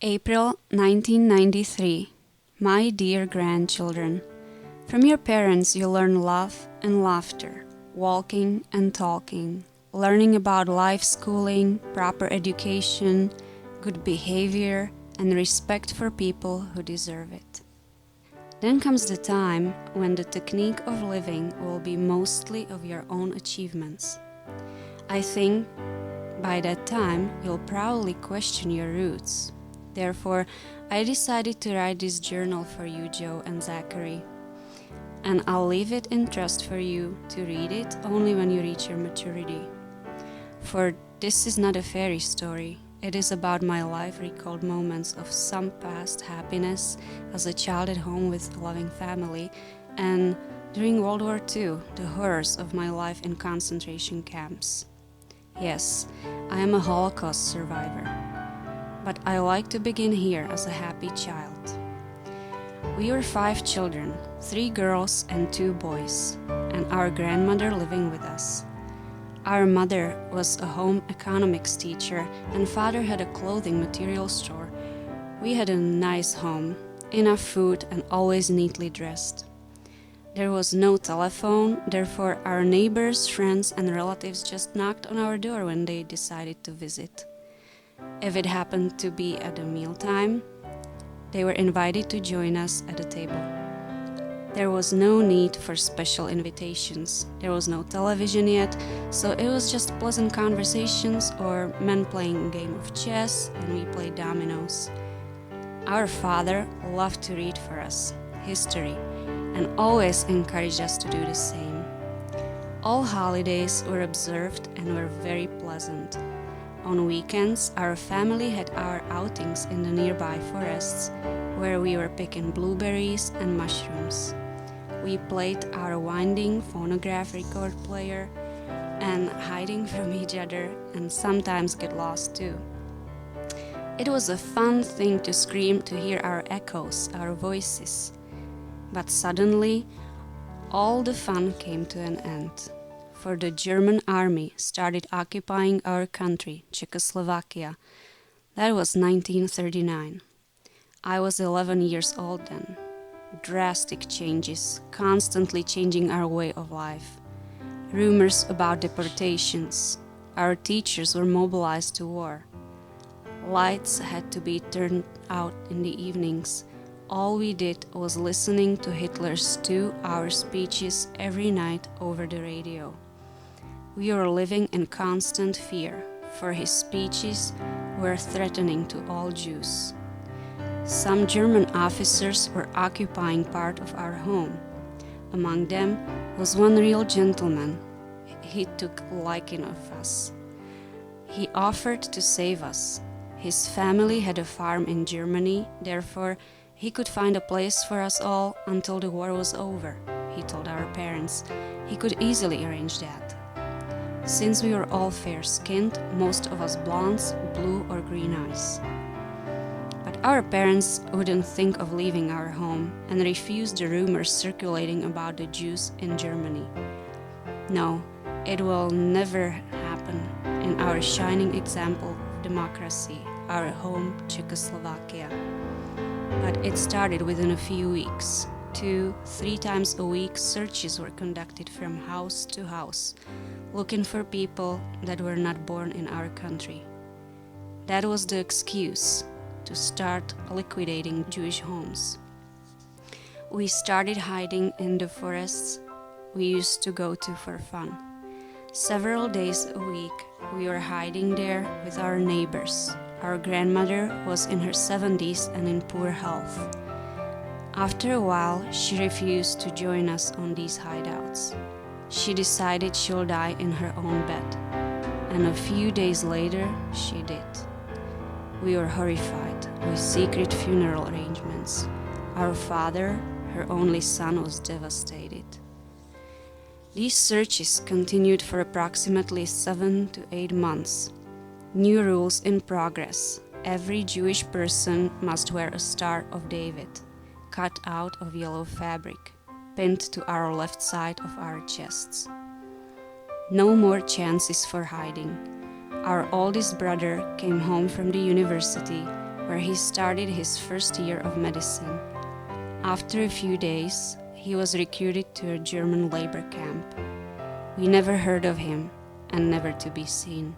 April 1993. My dear grandchildren, from your parents you learn love and laughter, walking and talking, learning about life schooling, proper education, good behavior, and respect for people who deserve it. Then comes the time when the technique of living will be mostly of your own achievements. I think by that time you'll probably question your roots. Therefore, I decided to write this journal for you, Joe and Zachary. And I'll leave it in trust for you to read it only when you reach your maturity. For this is not a fairy story. It is about my life recalled moments of some past happiness as a child at home with a loving family, and during World War II, the horrors of my life in concentration camps. Yes, I am a Holocaust survivor, but I like to begin here as a happy child. We were 5 children, 3 girls and 2 boys, and our grandmother living with us. Our mother was a home economics teacher and father had a clothing material store. We had a nice home, enough food and always neatly dressed. There was no telephone, therefore our neighbors, friends and relatives just knocked on our door when they decided to visit. If it happened to be at a mealtime, they were invited to join us at the table. There was no need for special invitations. There was no television yet, so it was just pleasant conversations or men playing a game of chess and we played dominoes. Our father loved to read for us history and always encouraged us to do the same. All holidays were observed and were very pleasant. On weekends, our family had our outings in the nearby forests where we were picking blueberries and mushrooms. We played our winding phonograph record player and hiding from each other and sometimes get lost too. It was a fun thing to scream to hear our echoes, our voices. But suddenly, all the fun came to an end. For the German army started occupying our country, Czechoslovakia. That was 1939. I was 11 years old then. Drastic changes, constantly changing our way of life. Rumors about deportations. Our teachers were mobilized to war. Lights had to be turned out in the evenings. All we did was listening to Hitler's 2-hour speeches every night over the radio. We were living in constant fear, for his speeches were threatening to all Jews. Some German officers were occupying part of our home. Among them was one real gentleman. He took liking of us. He offered to save us. His family had a farm in Germany, therefore he could find a place for us all until the war was over, he told our parents. He could easily arrange that. Since we were all fair-skinned, most of us blondes, blue or green eyes. But our parents wouldn't think of leaving our home and refused the rumors circulating about the Jews in Germany. No, it will never happen in our shining example of democracy, our home Czechoslovakia. But it started within a few weeks. 2-3 times a week searches were conducted from house to house, looking for people that were not born in our country. That was the excuse to start liquidating Jewish homes. We started hiding in the forests we used to go to for fun. Several days a week we were hiding there with our neighbors. Our grandmother was in her 70s and in poor health. After a while, she refused to join us on these hideouts. She decided she'll die in her own bed. And a few days later, she did. We were horrified with secret funeral arrangements. Our father, her only son, was devastated. These searches continued for approximately 7 to 8 months. New rules in progress. Every Jewish person must wear a Star of David, cut out of yellow fabric, pinned to our left side of our chests. No more chances for hiding. Our oldest brother came home from the university where he started his first year of medicine. After a few days, he was recruited to a German labor camp. We never heard of him, and never to be seen.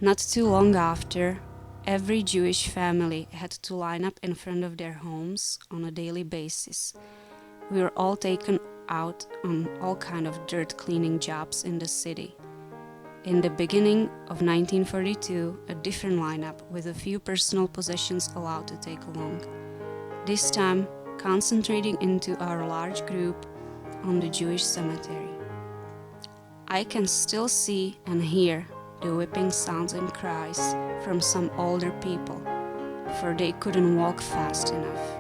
Not too long after, every Jewish family had to line up in front of their homes on a daily basis. We were all taken out on all kind of dirt cleaning jobs in the city. In the beginning of 1942, a different lineup with a few personal possessions allowed to take along. This time, concentrating into our large group on the Jewish cemetery. I can still see and hear the whipping sounds and cries from some older people, for they couldn't walk fast enough.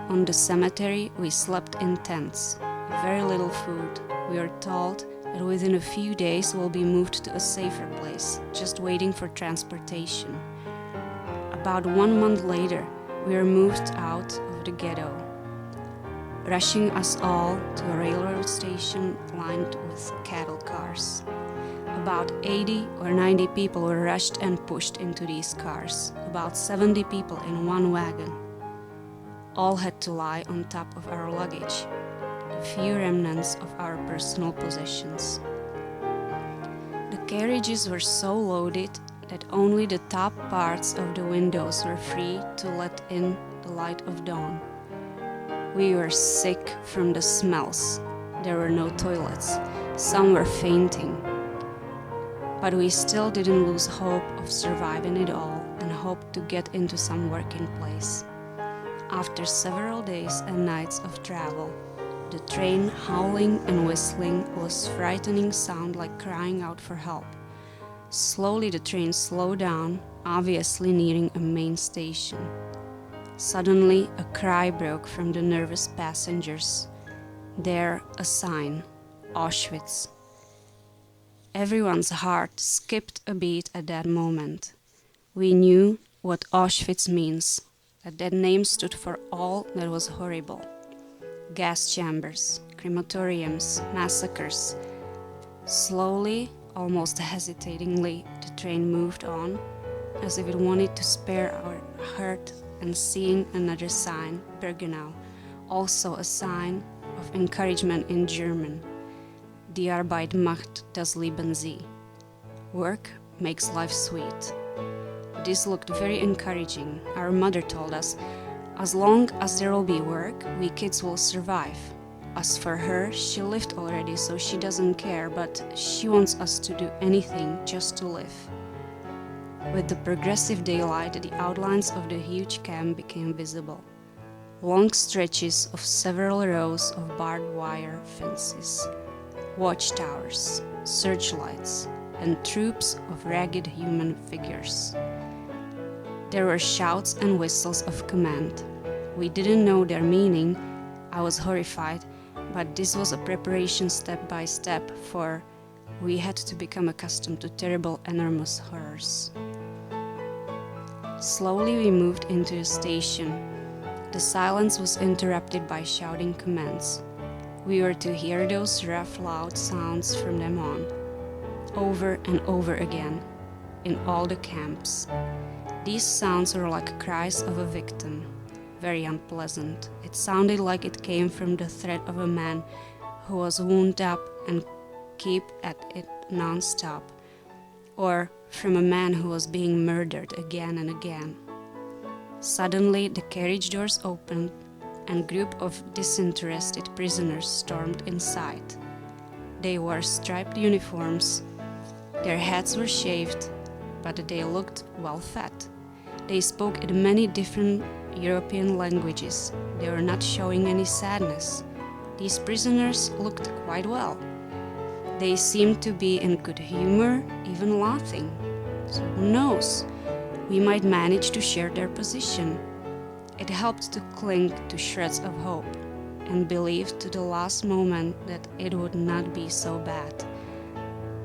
On the cemetery, we slept in tents, very little food. We are told that within a few days we'll be moved to a safer place, just waiting for transportation. About 1 month later, we were moved out of the ghetto, rushing us all to a railroad station lined with cattle cars. About 80 or 90 people were rushed and pushed into these cars, about 70 people in one wagon. All had to lie on top of our luggage, the few remnants of our personal possessions. The carriages were so loaded that only the top parts of the windows were free to let in the light of dawn. We were sick from the smells. There were no toilets. Some were fainting. But we still didn't lose hope of surviving it all and hoped to get into some working place. After several days and nights of travel, the train howling and whistling was frightening sound like crying out for help. Slowly the train slowed down, obviously nearing a main station. Suddenly a cry broke from the nervous passengers. There a sign, Auschwitz. Everyone's heart skipped a beat at that moment. We knew what Auschwitz means, that name stood for all that was horrible. Gas chambers, crematoriums, massacres. Slowly, almost hesitatingly, the train moved on, as if it wanted to spare our hurt, and seeing another sign, Bergenau, also a sign of encouragement in German. Die Arbeit macht das Leben sie. Work makes life sweet. This looked very encouraging. Our mother told us, as long as there will be work, we kids will survive. As for her, she lived already, so she doesn't care, but she wants us to do anything just to live. With the progressive daylight, the outlines of the huge camp became visible. Long stretches of several rows of barbed wire fences, watchtowers, searchlights, and troops of ragged human figures. There were shouts and whistles of command. We didn't know their meaning. I was horrified, but this was a preparation step by step, for we had to become accustomed to terrible, enormous horrors. Slowly we moved into a station. The silence was interrupted by shouting commands. We were to hear those rough, loud sounds from then on, over and over again, in all the camps. These sounds were like cries of a victim, very unpleasant. It sounded like it came from the throat of a man who was wound up and kept at it non-stop, or from a man who was being murdered again and again. Suddenly the carriage doors opened and a group of disinterested prisoners stormed inside. They wore striped uniforms. Their heads were shaved, but they looked well fed. They spoke in many different European languages. They were not showing any sadness. These prisoners looked quite well. They seemed to be in good humor, even laughing. So who knows? We might manage to share their position. It helped to cling to shreds of hope and believe to the last moment that it would not be so bad.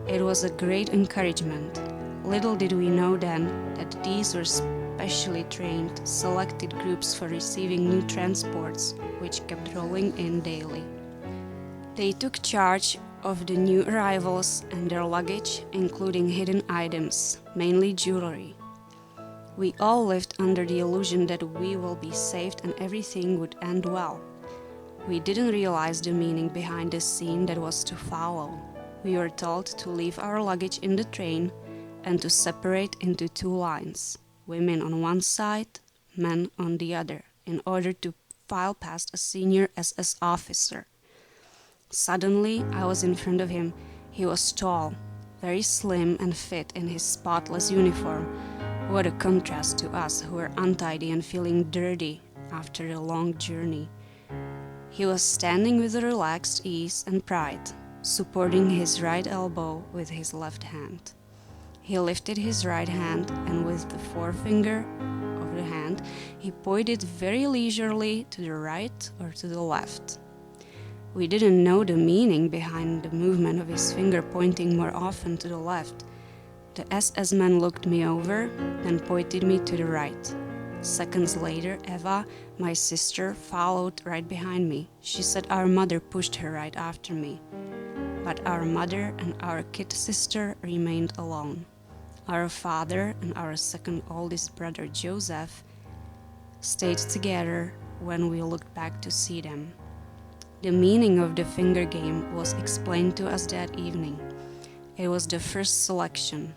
It was a great encouragement. Little did we know then that these were specially trained, selected groups for receiving new transports, which kept rolling in daily. They took charge of the new arrivals and their luggage, including hidden items, mainly jewelry. We all lived under the illusion that we will be saved and everything would end well. We didn't realize the meaning behind the scene that was to follow. We were told to leave our luggage in the train and to separate into two lines, women on one side, men on the other, in order to file past a senior SS officer. Suddenly, I was in front of him. He was tall, very slim and fit in his spotless uniform. What a contrast to us who were untidy and feeling dirty after a long journey. He was standing with relaxed ease and pride, supporting his right elbow with his left hand. He lifted his right hand and with the forefinger of the hand, he pointed very leisurely to the right or to the left. We didn't know the meaning behind the movement of his finger pointing more often to the left. The SS man looked me over, then pointed me to the right. Seconds later, Eva, my sister, followed right behind me. She said our mother pushed her right after me. But our mother and our kid sister remained alone. Our father and our second oldest brother Joseph stayed together when we looked back to see them. The meaning of the finger game was explained to us that evening. It was the first selection,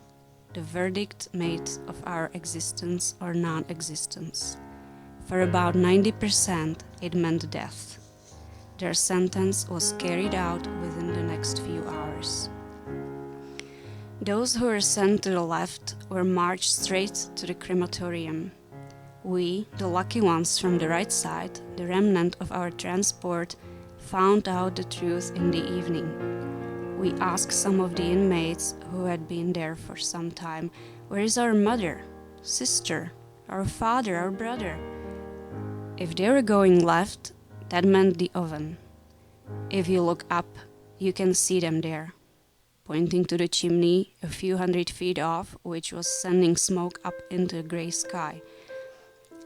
the verdict made of our existence or non-existence. For about 90%, it meant death. Their sentence was carried out within the next few hours. Those who were sent to the left were marched straight to the crematorium. We, the lucky ones from the right side, the remnant of our transport, found out the truth in the evening. We asked some of the inmates who had been there for some time, "Where is our mother, sister, our father, our brother?" If they were going left, that meant the oven. If you look up, you can see them there, pointing to the chimney a few hundred feet off, which was sending smoke up into the gray sky.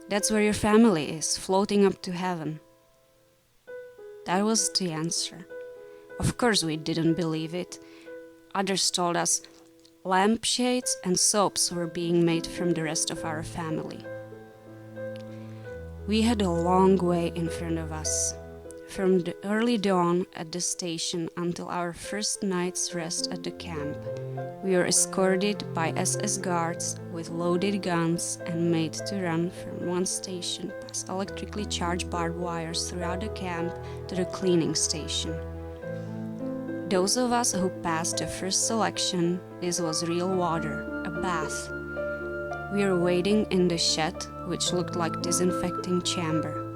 That's where your family is, floating up to heaven. That was the answer. Of course we didn't believe it. Others told us lampshades and soaps were being made from the rest of our family. We had a long way in front of us. From the early dawn at the station until our first night's rest at the camp, we were escorted by SS guards with loaded guns and made to run from one station past electrically charged barbed wires throughout the camp to the cleaning station. Those of us who passed the first selection, this was real water, a bath. We were waiting in the shed, which looked like disinfecting chamber.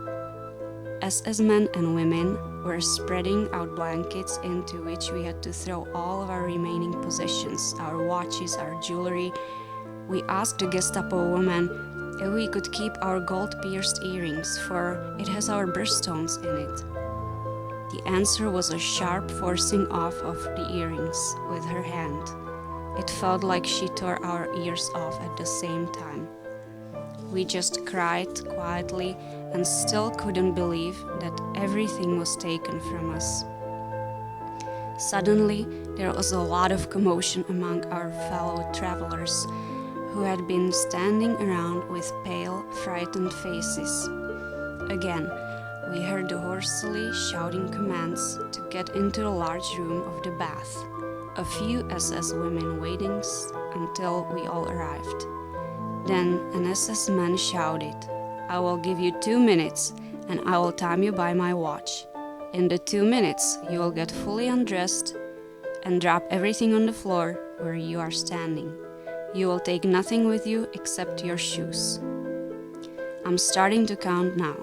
SS men and women were spreading out blankets into which we had to throw all of our remaining possessions, our watches, our jewelry. We asked the Gestapo woman if we could keep our gold-pierced earrings, for it has our birthstones in it. The answer was a sharp forcing off of the earrings with her hand. It felt like she tore our ears off at the same time. We just cried quietly and still couldn't believe that everything was taken from us. Suddenly, there was a lot of commotion among our fellow travelers, who had been standing around with pale, frightened faces. Again, we heard the hoarsely shouting commands to get into the large room of the bath. A few SS women waiting until we all arrived. Then an SS man shouted, "I will give you 2 minutes and I will time you by my watch. In the 2 minutes, you will get fully undressed and drop everything on the floor where you are standing. You will take nothing with you except your shoes." I'm starting to count now.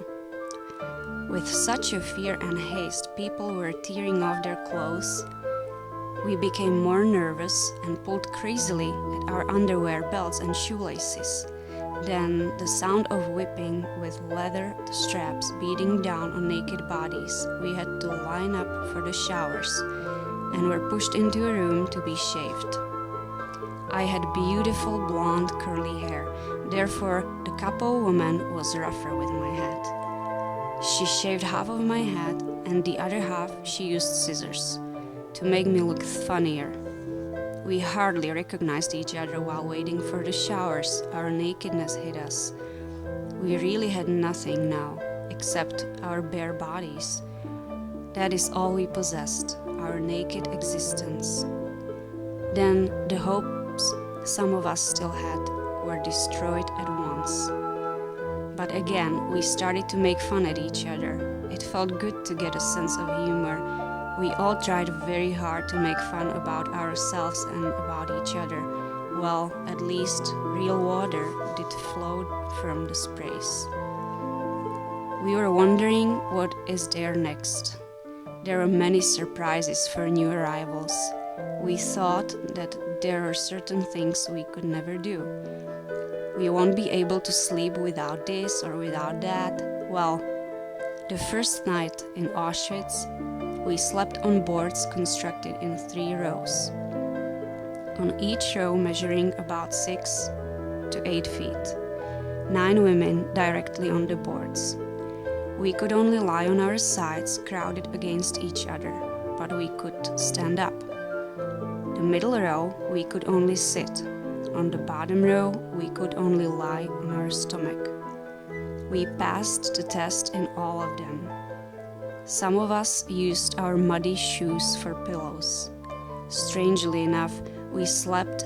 With such a fear and haste, people were tearing off their clothes. We became more nervous and pulled crazily at our underwear, belts and shoelaces. Then the sound of whipping with leather straps beating down on naked bodies. We had to line up for the showers and were pushed into a room to be shaved. I had beautiful blonde curly hair, therefore the capo woman was rougher with my head. She shaved half of my head and the other half she used scissors to make me look funnier. We hardly recognized each other while waiting for the showers. Our nakedness hit us. We really had nothing now, except our bare bodies. That is all we possessed, our naked existence. Then the hopes some of us still had were destroyed at once. But again, we started to make fun at each other. It felt good to get a sense of humor. We all tried very hard to make fun about ourselves and about each other. Well, at least real water did flow from the sprays. We were wondering what is there next. There were many surprises for new arrivals. We thought that there are certain things we could never do. We won't be able to sleep without this or without that. Well, the first night in Auschwitz, we slept on boards constructed in 3 rows, on each row measuring about 6 to 8 feet. 9 women directly on the boards. We could only lie on our sides, crowded against each other, but we could stand up. The middle row, we could only sit. On the bottom row, we could only lie on our stomach. We passed the test in all of them. Some of us used our muddy shoes for pillows. Strangely enough, we slept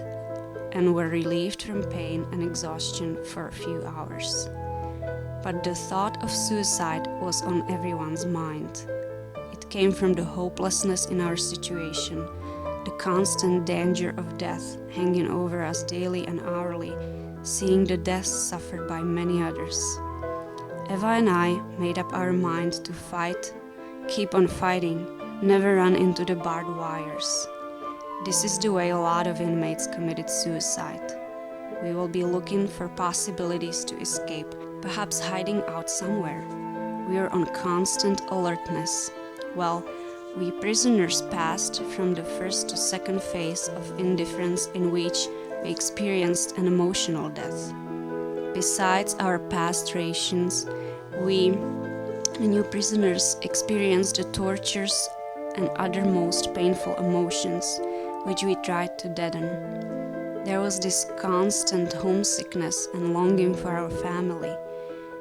and were relieved from pain and exhaustion for a few hours. But the thought of suicide was on everyone's mind. It came from the hopelessness in our situation, the constant danger of death hanging over us daily and hourly, seeing the deaths suffered by many others. Eva and I made up our mind to fight, keep on fighting, never run into the barbed wires. This is the way a lot of inmates committed suicide. We will be looking for possibilities to escape, perhaps hiding out somewhere. We are on constant alertness. Well, we prisoners passed from the first to second phase of indifference in which we experienced an emotional death. Besides our past rations, we, the new prisoners, experienced the tortures and other most painful emotions, which we tried to deaden. There was this constant homesickness and longing for our family.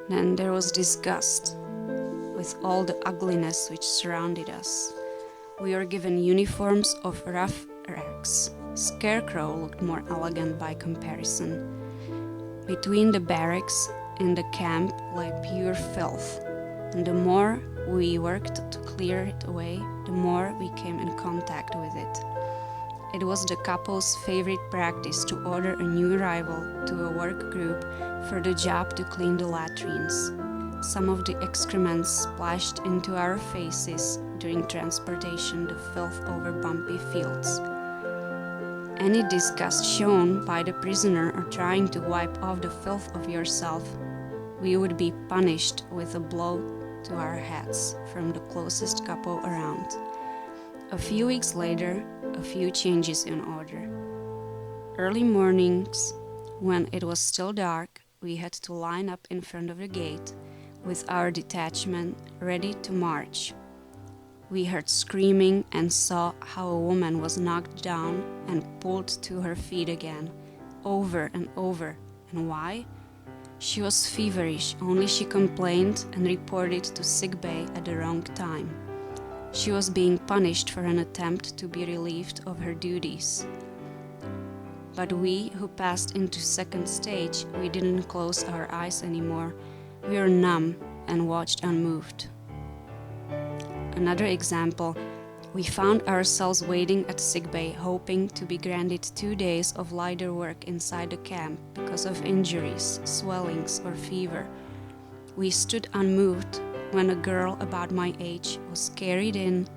Then there was disgust with all the ugliness which surrounded us. We were given uniforms of rough rags. Scarecrow looked more elegant by comparison. Between the barracks and the camp lay pure filth, and the more we worked to clear it away, the more we came in contact with it. It was the couple's favorite practice to order a new arrival to a work group for the job to clean the latrines. Some of the excrement splashed into our faces during transportation, the filth over bumpy fields. Any disgust shown by the prisoner or trying to wipe off the filth of yourself, we would be punished with a blow to our heads from the closest couple around. A few weeks later, a few changes in order. Early mornings, when it was still dark, we had to line up in front of the gate with our detachment ready to march. We heard screaming and saw how a woman was knocked down and pulled to her feet again, over and over. And why? She was feverish, only she complained and reported to sickbay at the wrong time. She was being punished for an attempt to be relieved of her duties. But we who passed into second stage, we didn't close our eyes anymore. We were numb and watched unmoved. Another example, we found ourselves waiting at sickbay, hoping to be granted 2 days of lighter work inside the camp because of injuries, swellings, or fever. We stood unmoved when a girl about my age was carried in,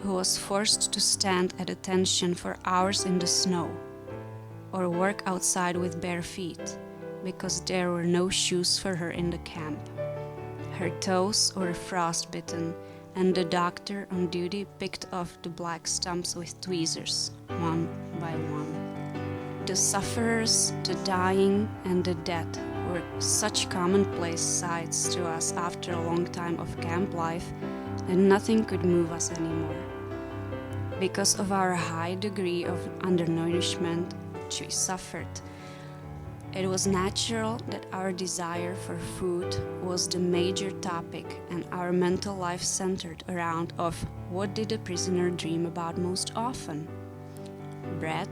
who was forced to stand at attention for hours in the snow, or work outside with bare feet, because there were no shoes for her in the camp. Her toes were frostbitten, and the doctor on duty picked off the black stumps with tweezers, one by one. The sufferers, the dying, and the dead were such commonplace sights to us after a long time of camp life that nothing could move us anymore. Because of our high degree of undernourishment which we suffered, it was natural that our desire for food was the major topic, and our mental life centered around of what did the prisoner dream about most often? Bread,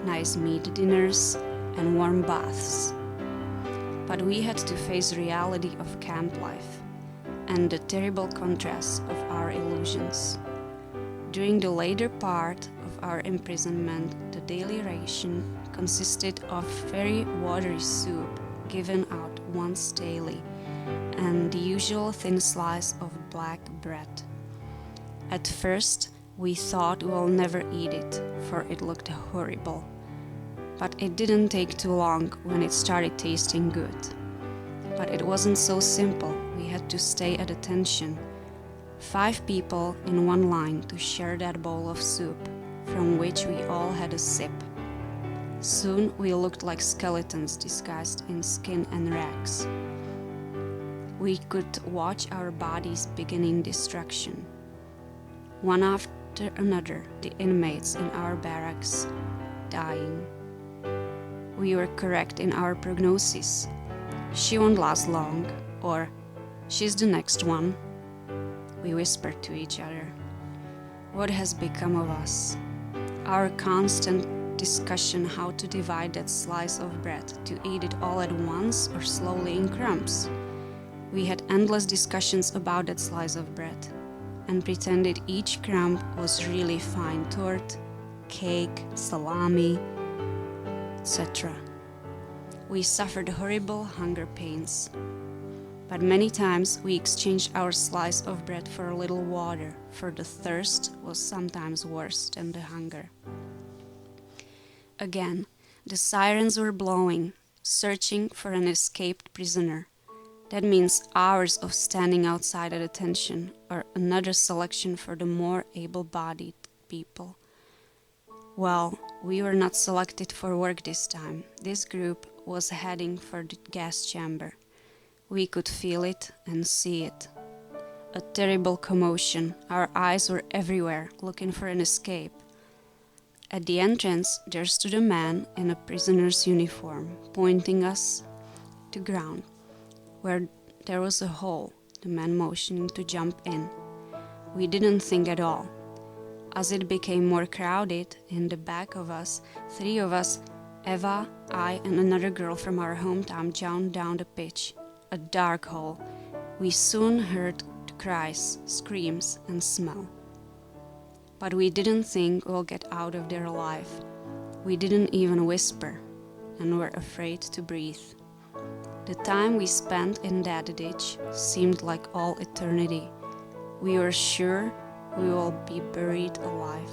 nice meat dinners, and warm baths. But we had to face reality of camp life and the terrible contrast of our illusions. During the later part of our imprisonment, the daily ration consisted of very watery soup given out once daily and the usual thin slice of black bread. At first, we thought we'll never eat it, for it looked horrible. But it didn't take too long when it started tasting good. But it wasn't so simple. We had to stay at attention. 5 people in one line to share that bowl of soup, from which we all had a sip. Soon we looked like skeletons disguised in skin and rags. We could watch our bodies beginning destruction. One after another, the inmates in our barracks dying. We were correct in our prognosis. She won't last long, or she's the next one. We whispered to each other. What has become of us? Our constant discussion how to divide that slice of bread, to eat it all at once or slowly in crumbs. We had endless discussions about that slice of bread and pretended each crumb was really fine torte, cake, salami, etc. We suffered horrible hunger pains. But many times we exchanged our slice of bread for a little water, for the thirst was sometimes worse than the hunger. Again, the sirens were blowing, searching for an escaped prisoner. That means hours of standing outside at attention, or another selection for the more able-bodied people. Well, we were not selected for work this time. This group was heading for the gas chamber. We could feel it and see it. A terrible commotion. Our eyes were everywhere, looking for an escape. At the entrance, there stood a man in a prisoner's uniform, pointing us to ground, where there was a hole, the man motioning to jump in. We didn't think at all. As it became more crowded, in the back of us, 3 of us, Eva, I, and another girl from our hometown, jumped down the pitch. A dark hole. We soon heard the cries, screams, and smell. But we didn't think we'll get out of there alive. We didn't even whisper, and were afraid to breathe. The time we spent in that ditch seemed like all eternity. We were sure we will be buried alive.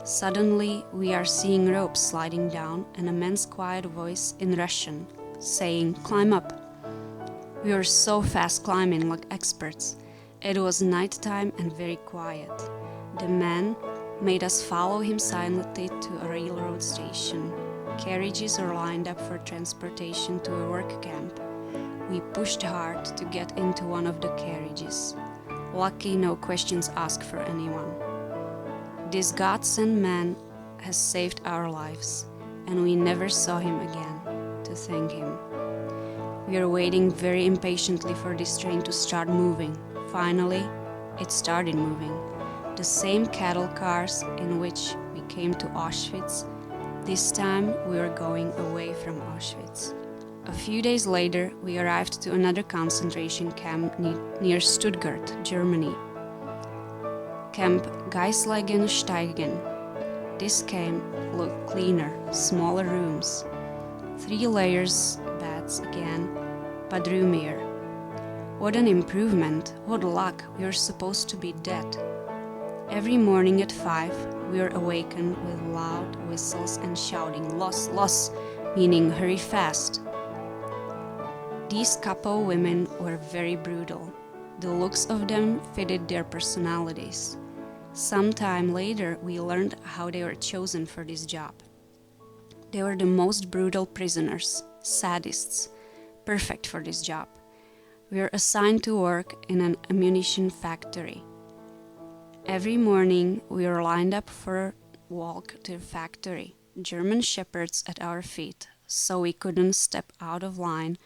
Suddenly, we are seeing ropes sliding down and a man's quiet voice in Russian saying, "Climb up." We were so fast climbing like experts. It was nighttime and very quiet. The man made us follow him silently to a railroad station. Carriages were lined up for transportation to a work camp. We pushed hard to get into one of the carriages. Lucky no questions asked for anyone. This God-sent man has saved our lives, and we never saw him again to thank him. We are waiting very impatiently for this train to start moving. Finally, it started moving. The same cattle cars in which we came to Auschwitz. This time we were going away from Auschwitz. A few days later, we arrived to another concentration camp near Stuttgart, Germany. Camp Geislingen-Steigen. This camp looked cleaner, smaller rooms. 3 layers beds again, but roomier. What an improvement, what luck, we were supposed to be dead. Every morning at 5, we were awakened with loud whistles and shouting, "Los, los," meaning hurry fast. These couple women were very brutal. The looks of them fitted their personalities. Sometime later, we learned how they were chosen for this job. They were the most brutal prisoners, sadists, perfect for this job. We were assigned to work in an ammunition factory. Every morning we were lined up for a walk to the factory, German shepherds at our feet, so we couldn't step out of line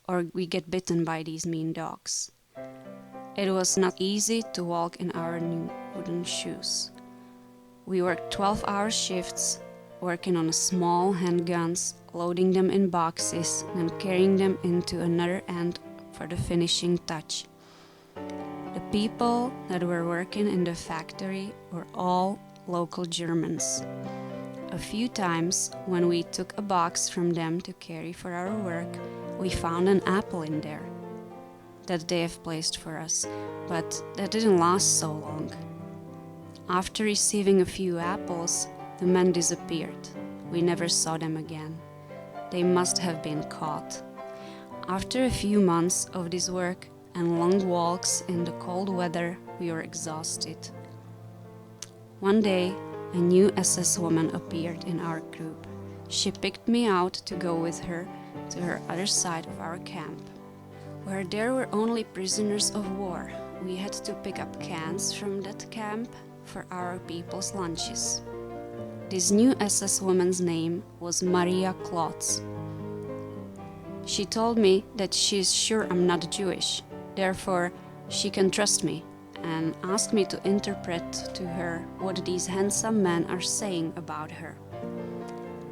or we get bitten by these mean dogs. It was not easy to walk in our new wooden shoes. We worked 12-hour shifts, working on small handguns, loading them in boxes, and carrying them into another end for the finishing touch. The people that were working in the factory were all local Germans. A few times, when we took a box from them to carry for our work, we found an apple in there that they have placed for us, but that didn't last so long. After receiving a few apples, the men disappeared. We never saw them again. They must have been caught. After a few months of this work and long walks in the cold weather, we were exhausted. One day, a new SS woman appeared in our group. She picked me out to go with her to her other side of our camp, where there were only prisoners of war. We had to pick up cans from that camp for our people's lunches. This new SS woman's name was Maria Klotz. She told me that she is sure I'm not Jewish, therefore she can trust me, and asked me to interpret to her what these handsome men are saying about her.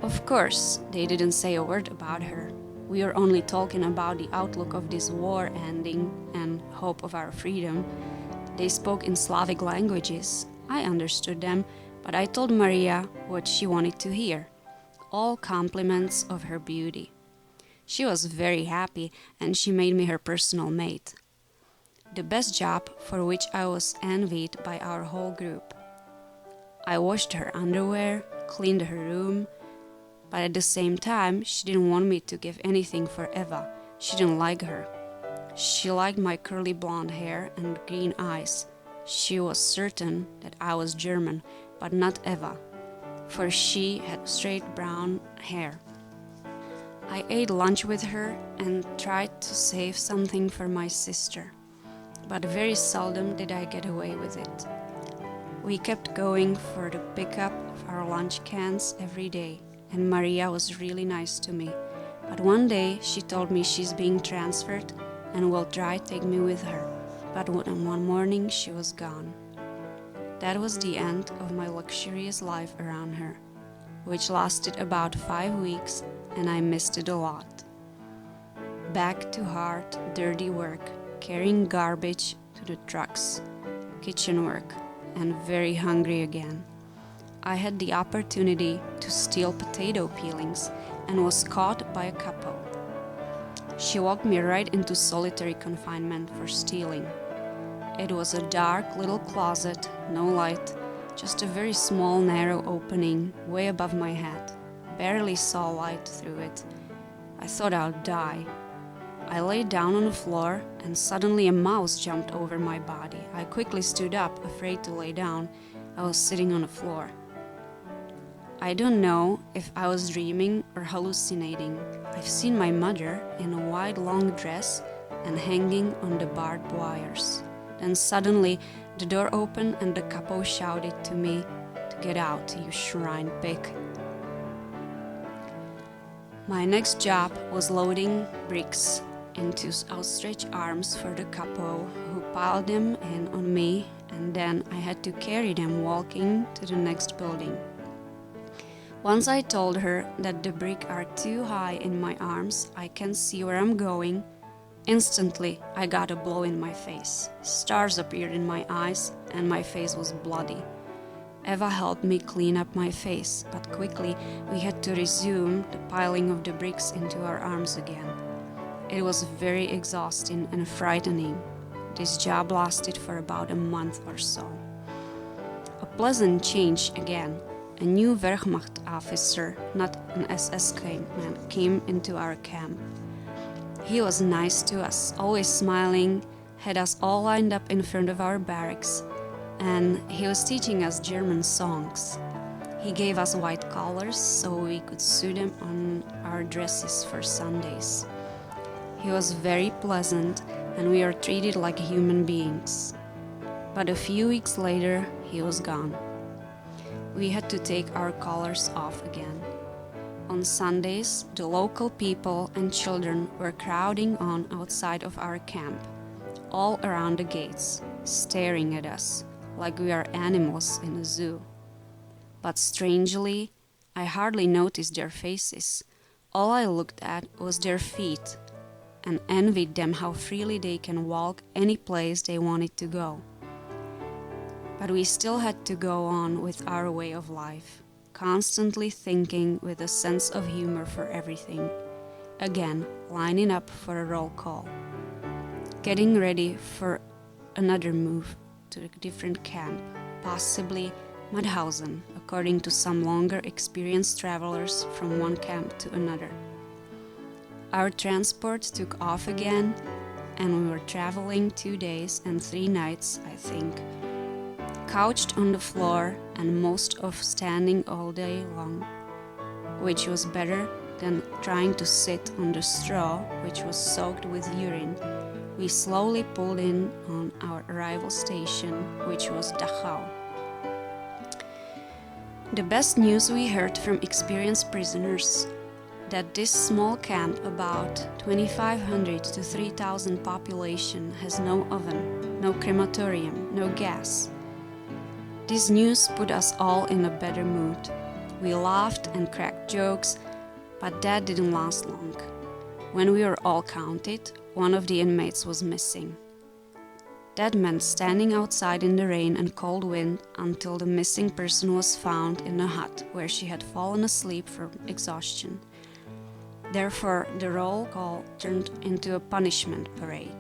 Of course, they didn't say a word about her. We were only talking about the outlook of this war ending and hope of our freedom. They spoke in Slavic languages. I understood them, but I told Maria what she wanted to hear. All compliments of her beauty. She was very happy, and she made me her personal mate. The best job for which I was envied by our whole group. I washed her underwear, cleaned her room, but at the same time, she didn't want me to give anything for Eva. She didn't like her. She liked my curly blonde hair and green eyes. She was certain that I was German, but not Eva, for she had straight brown hair. I ate lunch with her and tried to save something for my sister, but very seldom did I get away with it. We kept going for the pickup of our lunch cans every day, and Maria was really nice to me. But one day she told me she's being transferred and will try to take me with her. But one morning she was gone. That was the end of my luxurious life around her, which lasted about 5 weeks, and I missed it a lot. Back to hard, dirty work, carrying garbage to the trucks, kitchen work, and very hungry again. I had the opportunity to steal potato peelings and was caught by a couple. She walked me right into solitary confinement for stealing. It was a dark little closet, no light, just a very small narrow opening way above my head. Barely saw light through it. I thought I'd die. I lay down on the floor and suddenly a mouse jumped over my body. I quickly stood up, afraid to lay down. I was sitting on the floor. I don't know if I was dreaming or hallucinating. I've seen my mother in a white long dress and hanging on the barbed wires. Then suddenly the door opened and the capo shouted to me to get out, you shrine pig. My next job was loading bricks into outstretched arms for the capo, who piled them in on me, and then I had to carry them walking to the next building. Once I told her that the bricks are too high in my arms, I can't see where I'm going. Instantly, I got a blow in my face. Stars appeared in my eyes, and my face was bloody. Eva helped me clean up my face, but quickly we had to resume the piling of the bricks into our arms again. It was very exhausting and frightening. This job lasted for about a month or so. A pleasant change again. A new Wehrmacht officer, not an SS man, came into our camp. He was nice to us, always smiling, had us all lined up in front of our barracks, and he was teaching us German songs. He gave us white collars so we could sew them on our dresses for Sundays. He was very pleasant, and we were treated like human beings. But a few weeks later, he was gone. We had to take our collars off again. On Sundays, the local people and children were crowding on outside of our camp, all around the gates, staring at us like we are animals in a zoo. But strangely, I hardly noticed their faces. All I looked at was their feet and envied them how freely they can walk any place they wanted to go. But we still had to go on with our way of life, constantly thinking with a sense of humor for everything. Again, lining up for a roll call. Getting ready for another move to a different camp, possibly Mauthausen, according to some longer experienced travelers from one camp to another. Our transport took off again, and we were traveling 2 days and 3 nights, I think, couched on the floor and most of standing all day long, which was better than trying to sit on the straw, which was soaked with urine. We slowly pulled in on our arrival station, which was Dachau. The best news we heard from experienced prisoners that this small camp, about 2,500 to 3,000 population, has no oven, no crematorium, no gas. This news put us all in a better mood. We laughed and cracked jokes, but that didn't last long. When we were all counted, one of the inmates was missing. That meant standing outside in the rain and cold wind until the missing person was found in a hut where she had fallen asleep from exhaustion. Therefore, the roll call turned into a punishment parade.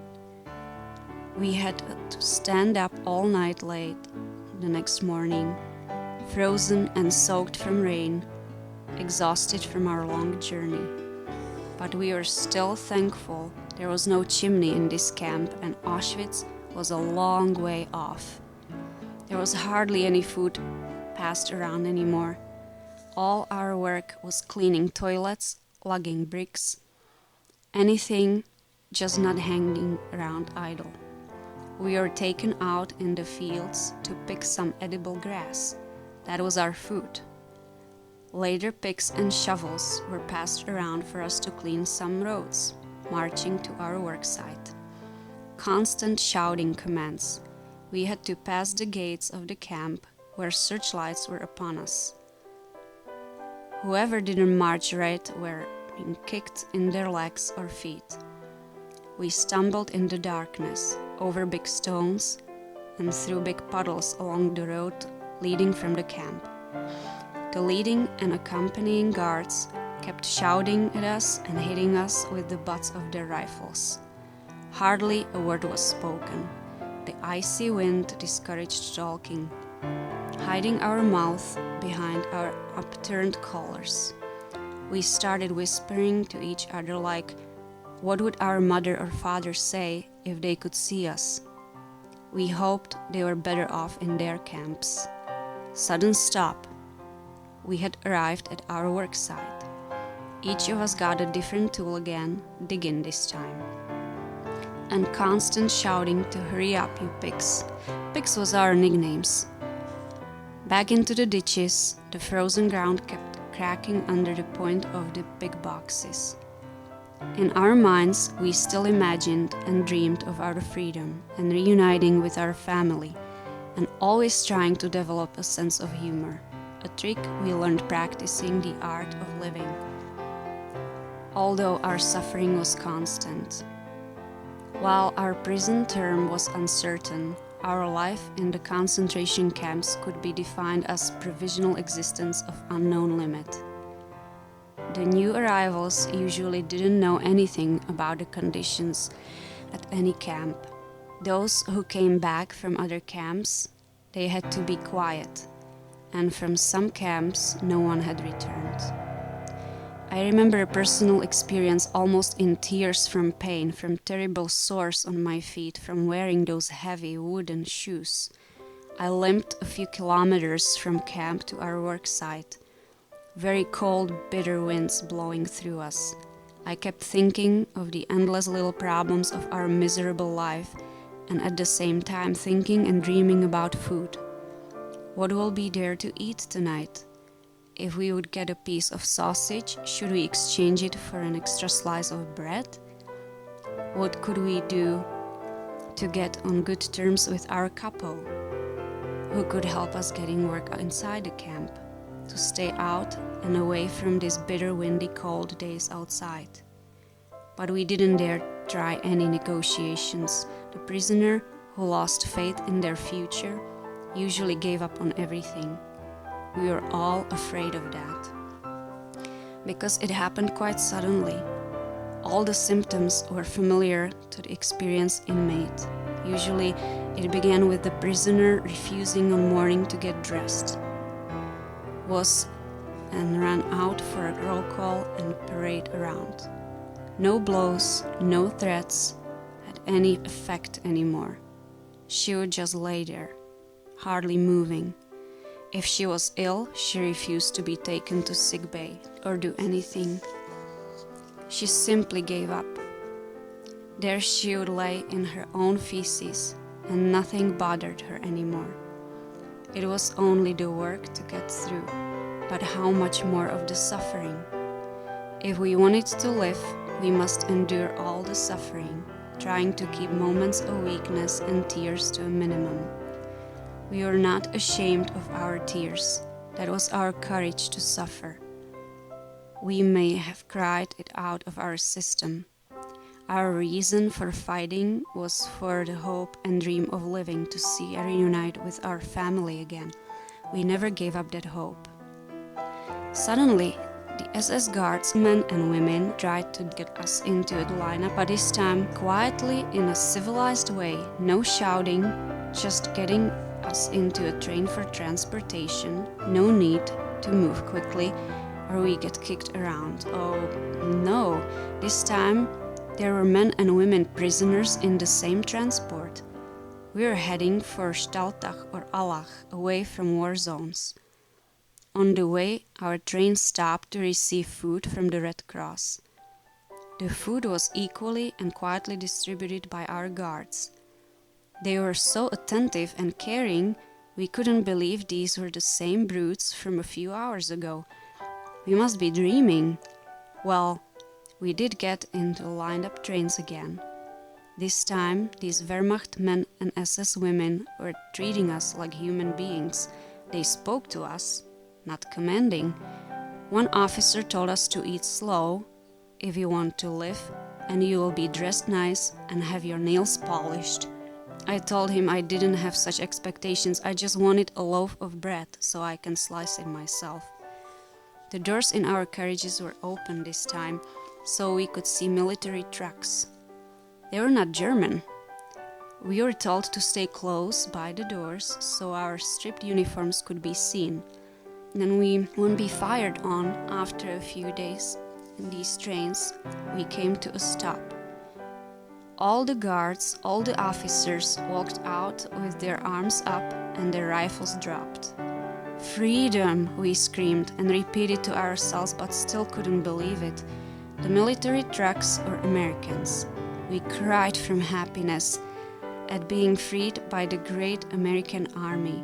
We had to stand up all night late the next morning, frozen and soaked from rain, exhausted from our long journey. But we were still thankful there was no chimney in this camp, and Auschwitz was a long way off. There was hardly any food passed around anymore. All our work was cleaning toilets, lugging bricks, anything just not hanging around idle. We were taken out in the fields to pick some edible grass. That was our food. Later, picks and shovels were passed around for us to clean some roads, marching to our work site. Constant shouting commands. We had to pass the gates of the camp where searchlights were upon us. Whoever didn't march right were being kicked in their legs or feet. We stumbled in the darkness, over big stones, and through big puddles along the road leading from the camp. The leading and accompanying guards kept shouting at us and hitting us with the butts of their rifles. Hardly a word was spoken. The icy wind discouraged talking, hiding our mouth behind our upturned collars. We started whispering to each other like, what would our mother or father say if they could see us? We hoped they were better off in their camps. Sudden stop. We had arrived at our work site. Each of us got a different tool again, digging this time. And constant shouting to hurry up, you pigs. Pigs was our nicknames. Back into the ditches, the frozen ground kept cracking under the point of the big boxes. In our minds, we still imagined and dreamed of our freedom and reuniting with our family, and always trying to develop a sense of humor, a trick we learned practicing the art of living. Although our suffering was constant. While our prison term was uncertain, our life in the concentration camps could be defined as provisional existence of unknown limit. The new arrivals usually didn't know anything about the conditions at any camp. Those who came back from other camps, they had to be quiet, and from some camps no one had returned. I remember a personal experience almost in tears from pain, from terrible sores on my feet, from wearing those heavy wooden shoes. I limped a few kilometers from camp to our work site. Very cold, bitter winds blowing through us. I kept thinking of the endless little problems of our miserable life and at the same time thinking and dreaming about food. What will be there to eat tonight? If we would get a piece of sausage, should we exchange it for an extra slice of bread? What could we do to get on good terms with our couple? Who could help us getting work inside the camp, to stay out and away from these bitter, windy, cold days outside? But we didn't dare try any negotiations. The prisoner who lost faith in their future usually gave up on everything. We were all afraid of that, because it happened quite suddenly. All the symptoms were familiar to the experienced inmate. Usually, it began with the prisoner refusing one morning to get dressed, and ran out for a roll call and parade around. No blows, no threats had any effect anymore. She would just lay there, hardly moving. If she was ill, she refused to be taken to sick bay or do anything. She simply gave up. There she would lay in her own feces, and nothing bothered her anymore. It was only the work to get through, but how much more of the suffering? If we wanted to live, we must endure all the suffering, trying to keep moments of weakness and tears to a minimum. We were not ashamed of our tears. That was our courage to suffer. We may have cried it out of our system. Our reason for fighting was for the hope and dream of living to see and reunite with our family again. We never gave up that hope. Suddenly, the SS guards, men and women, tried to get us into the lineup, but this time quietly in a civilized way, no shouting, just getting us into a train for transportation, no need to move quickly or we get kicked around. Oh no, this time there were men and women prisoners in the same transport. We were heading for Staltach or Allach, away from war zones. On the way, our train stopped to receive food from the Red Cross. The food was equally and quietly distributed by our guards. They were so attentive and caring, we couldn't believe these were the same brutes from a few hours ago. We must be dreaming. Well, we did get into lined-up trains again. This time, these Wehrmacht men and SS women were treating us like human beings. They spoke to us, not commanding. One officer told us to eat slow if you want to live, and you will be dressed nice and have your nails polished. I told him I didn't have such expectations. I just wanted a loaf of bread so I can slice it myself. The doors in our carriages were open this time, so we could see military trucks. They were not German. We were told to stay close by the doors so our stripped uniforms could be seen. Then we wouldn't be fired on. After a few days in these trains, we came to a stop. All the guards, all the officers walked out with their arms up and their rifles dropped. "Freedom!" we screamed and repeated to ourselves, but still couldn't believe it. The military trucks were Americans. We cried from happiness at being freed by the great American army.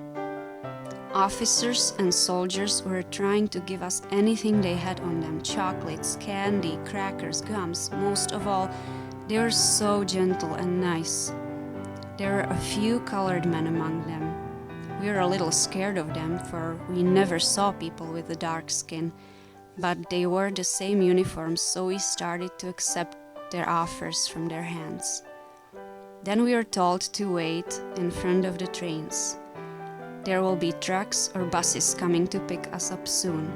Officers and soldiers were trying to give us anything they had on them: chocolates, candy, crackers, gums. Most of all, they were so gentle and nice. There were a few colored men among them. We were a little scared of them, for we never saw people with a dark skin, but they wore the same uniforms, so we started to accept their offers from their hands. Then we were told to wait in front of the trains. There will be trucks or buses coming to pick us up soon.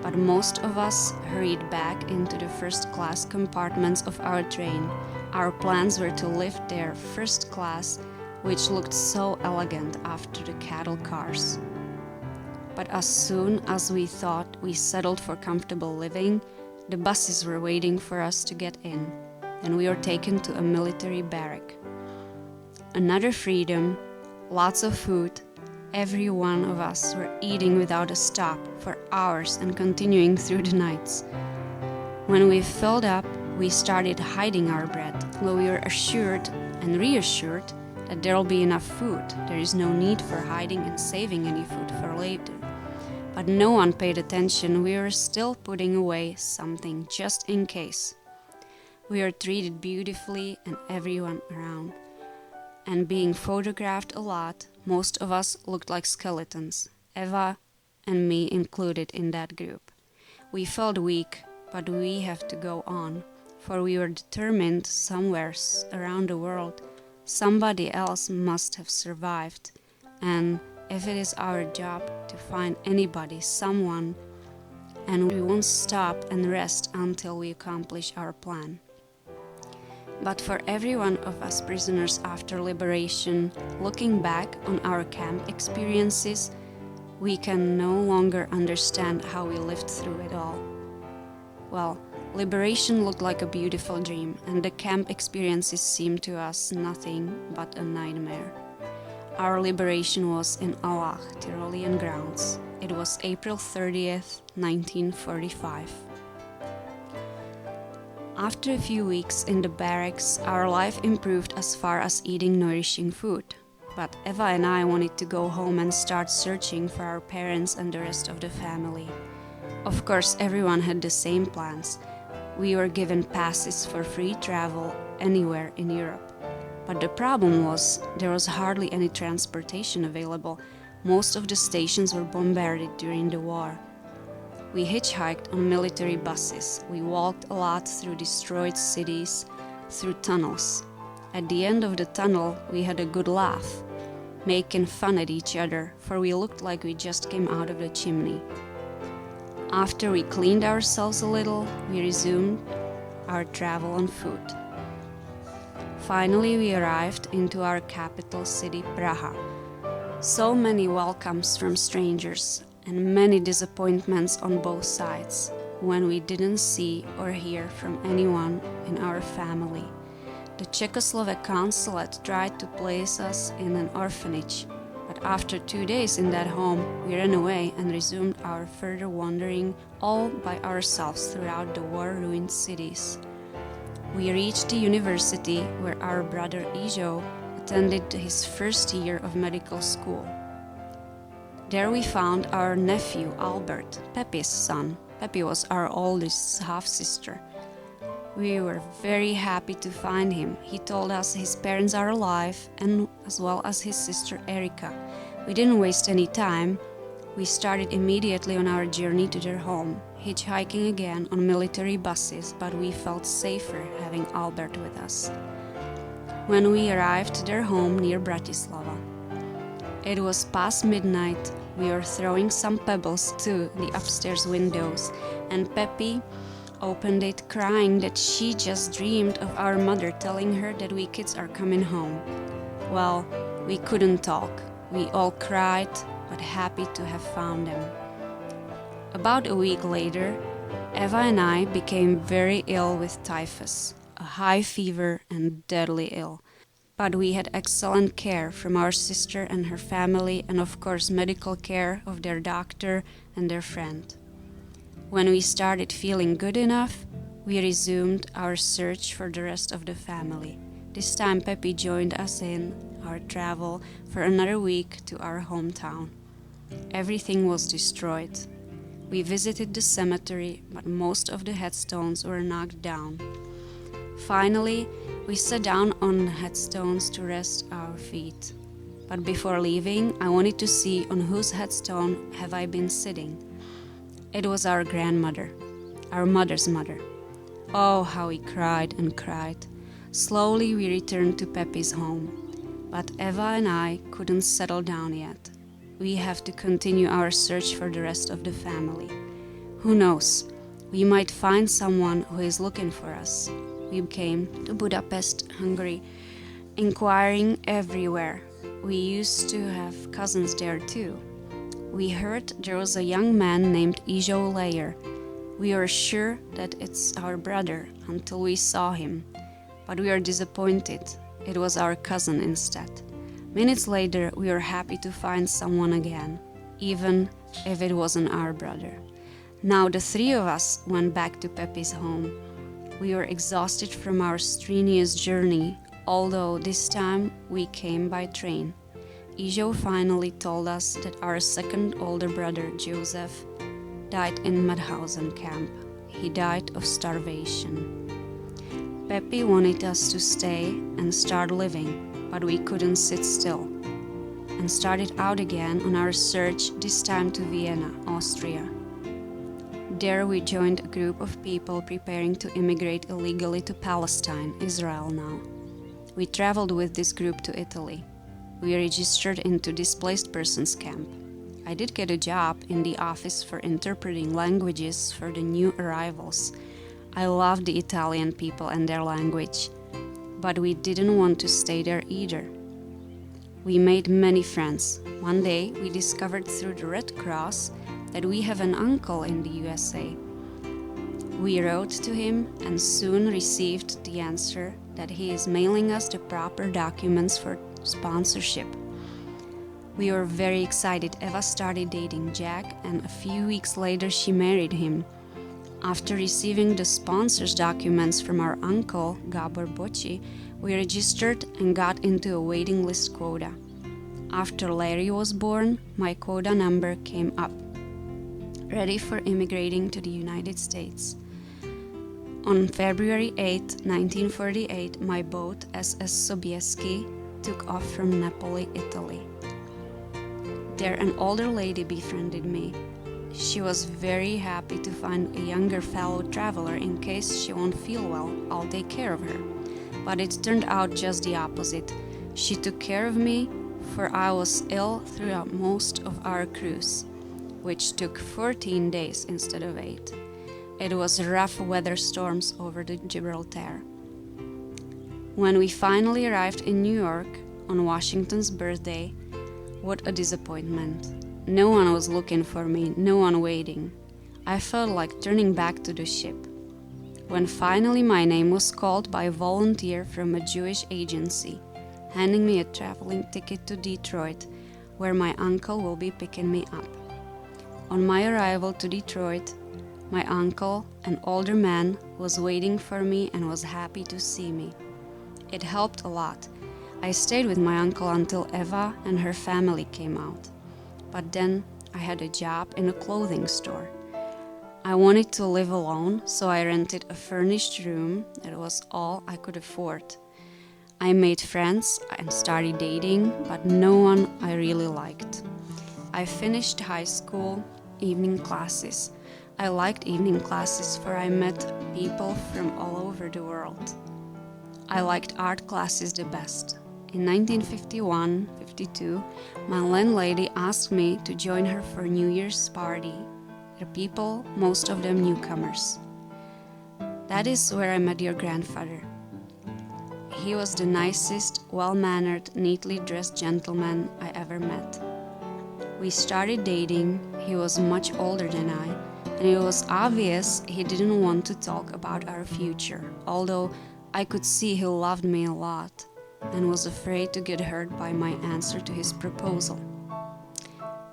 But most of us hurried back into the first-class compartments of our train. Our plans were to live there first class, which looked so elegant after the cattle cars. But as soon as we thought we settled for comfortable living, the buses were waiting for us to get in, and we were taken to a military barrack. Another freedom, lots of food. Every one of us were eating without a stop for hours and continuing through the nights. When we filled up, we started hiding our bread, though we were assured and reassured that there'll be enough food. There is no need for hiding and saving any food for later. But no one paid attention. We were still putting away something just in case. We were treated beautifully and everyone around. And being photographed a lot, most of us looked like skeletons, Eva and me included in that group. We felt weak, but we have to go on, for we were determined somewhere around the world somebody else must have survived, and if it is our job to find anybody, someone, and we won't stop and rest until we accomplish our plan. But for every one of us prisoners after liberation, looking back on our camp experiences, we can no longer understand how we lived through it all. Well, liberation looked like a beautiful dream, and the camp experiences seemed to us nothing but a nightmare. Our liberation was in Allach, Tyrolean grounds. It was April 30th, 1945. After a few weeks in the barracks, our life improved as far as eating nourishing food. But Eva and I wanted to go home and start searching for our parents and the rest of the family. Of course, everyone had the same plans. We were given passes for free travel anywhere in Europe. But the problem was, there was hardly any transportation available. Most of the stations were bombarded during the war. We hitchhiked on military buses. We walked a lot through destroyed cities, through tunnels. At the end of the tunnel, we had a good laugh, making fun at each other, for we looked like we just came out of the chimney. After we cleaned ourselves a little, we resumed our travel on foot. Finally, we arrived into our capital city, Praha. So many welcomes from strangers, and many disappointments on both sides when we didn't see or hear from anyone in our family. The Czechoslovak consulate tried to place us in an orphanage, but after 2 days in that home, we ran away and resumed our further wandering all by ourselves throughout the war-ruined cities. We reached the university where our brother Ijo attended his first year of medical school. There we found our nephew Albert, Pepi's son. Pepi was our oldest half-sister. We were very happy to find him. He told us his parents are alive, and as well as his sister Erika. We didn't waste any time. We started immediately on our journey to their home, hitchhiking again on military buses, but we felt safer having Albert with us. When we arrived at their home near Bratislava, it was past midnight. We were throwing some pebbles to the upstairs windows, and Pepi opened it crying that she just dreamed of our mother telling her that we kids are coming home. Well, we couldn't talk. We all cried, but happy to have found them. About a week later, Eva and I became very ill with typhus, a high fever and deadly ill. But we had excellent care from our sister and her family, and of course medical care of their doctor and their friend. When we started feeling good enough, we resumed our search for the rest of the family. This time Pepi joined us in our travel for another week to our hometown. Everything was destroyed. We visited the cemetery, but most of the headstones were knocked down. Finally, we sat down on the headstones to rest our feet. But before leaving, I wanted to see on whose headstone have I been sitting. It was our grandmother, our mother's mother. Oh, how we cried and cried. Slowly we returned to Pepi's home. But Eva and I couldn't settle down yet. We have to continue our search for the rest of the family. Who knows? We might find someone who is looking for us. We came to Budapest, Hungary, inquiring everywhere. We used to have cousins there too. We heard there was a young man named Ijo Leyer. We were sure that it's our brother until we saw him. But we were disappointed. It was our cousin instead. Minutes later, we were happy to find someone again, even if it wasn't our brother. Now the three of us went back to Pepi's home. We were exhausted from our strenuous journey, although this time we came by train. Ijo finally told us that our second older brother, Joseph, died in Mauthausen camp. He died of starvation. Peppy wanted us to stay and start living, but we couldn't sit still, and started out again on our search, this time to Vienna, Austria. There we joined a group of people preparing to immigrate illegally to Palestine, Israel now. We traveled with this group to Italy. We registered into displaced persons camp. I did get a job in the office for interpreting languages for the new arrivals. I loved the Italian people and their language, but we didn't want to stay there either. We made many friends. One day we discovered through the Red Cross that we have an uncle in the USA. We wrote to him and soon received the answer that he is mailing us the proper documents for sponsorship. We were very excited. Eva started dating Jack, and a few weeks later she married him. After receiving the sponsors' documents from our uncle, Gabor Bocci, we registered and got into a waiting list quota. After Larry was born, my quota number came up, ready for immigrating to the United States. On February 8, 1948, my boat, SS Sobieski, took off from Napoli, Italy. There an older lady befriended me. She was very happy to find a younger fellow traveler. In case she won't feel well, I'll take care of her. But it turned out just the opposite. She took care of me, for I was ill throughout most of our cruise, which took 14 days instead of 8. It was rough weather storms over the Gibraltar. When we finally arrived in New York on Washington's birthday, what a disappointment. No one was looking for me, no one waiting. I felt like turning back to the ship. When finally my name was called by a volunteer from a Jewish agency, handing me a traveling ticket to Detroit, where my uncle will be picking me up. On my arrival to Detroit, my uncle, an older man, was waiting for me and was happy to see me. It helped a lot. I stayed with my uncle until Eva and her family came out. But then I had a job in a clothing store. I wanted to live alone, so I rented a furnished room. That was all I could afford. I made friends and started dating, but no one I really liked. I finished high school, evening classes. I liked evening classes, for I met people from all over the world. I liked art classes the best. In 1951-52, my landlady asked me to join her for New Year's party. The people, most of them newcomers. That is where I met your grandfather. He was the nicest, well-mannered, neatly dressed gentleman I ever met. We started dating. He was much older than I, and it was obvious he didn't want to talk about our future, although I could see he loved me a lot and was afraid to get hurt by my answer to his proposal.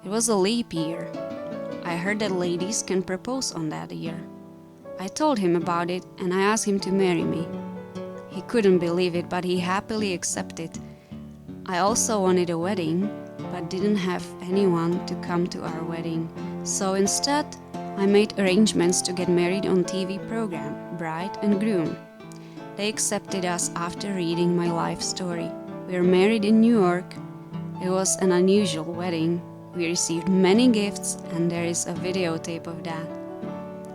It was a leap year. I heard that ladies can propose on that year. I told him about it and I asked him to marry me. He couldn't believe it, but he happily accepted. I also wanted a wedding, but didn't have anyone to come to our wedding. So instead, I made arrangements to get married on TV program, Bride and Groom. They accepted us after reading my life story. We were married in New York. It was an unusual wedding. We received many gifts, and there is a videotape of that.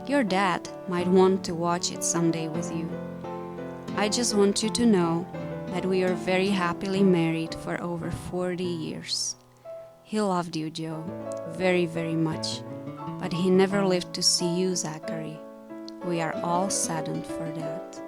Your dad might want to watch it someday with you. I just want you to know that we are very happily married for over 40 years. He loved you, Joe, very, very much, but he never lived to see you, Zachary. We are all saddened for that.